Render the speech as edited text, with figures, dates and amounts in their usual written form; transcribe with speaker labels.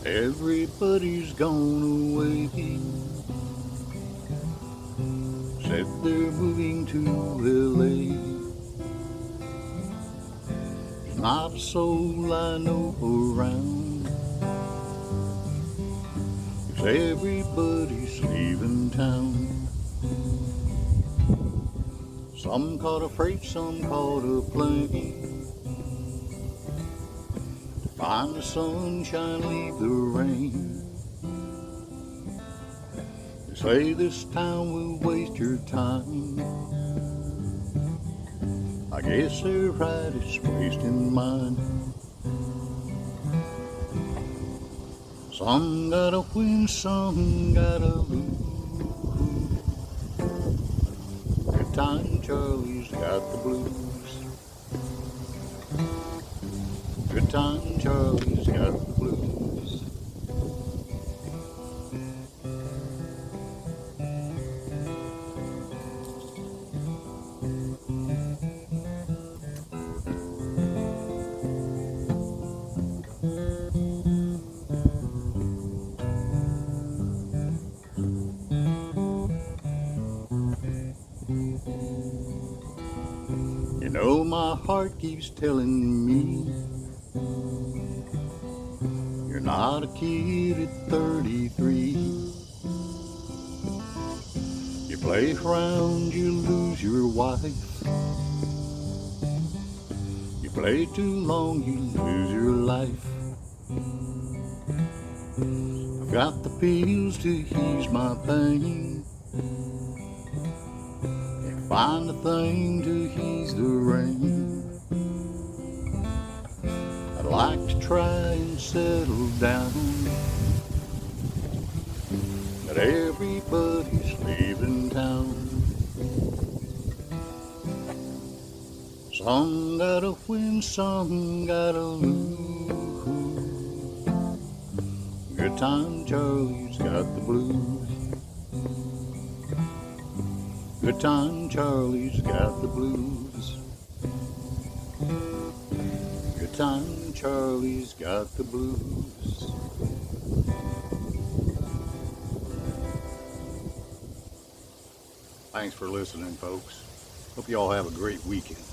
Speaker 1: Everybody's gone away. Said they're moving to LA. There's not a soul I know around, 'cause everybody's leaving town. Some caught a freight, some caught a plane. Find the sunshine, leave the rain. They say this town will waste your time. I guess they're right, it's wasting mine. Some gotta win, some gotta lose. Good time Charlie's got the blues. Good time Charlie's got the blues. You know my heart keeps telling me you're not a kid at 33. You play around, you lose your wife. You play too long, you lose your life. I've got the pills to ease my pain. Can't find a thing to ease the rain. I'd like to try and settle down, but everybody's leaving town. Some gotta win, some gotta lose. Good time Charlie's got the blues. Good time Charlie's got the blues. Good time Charlie's got the blues. Thanks for listening, folks. Hope you all have a great weekend.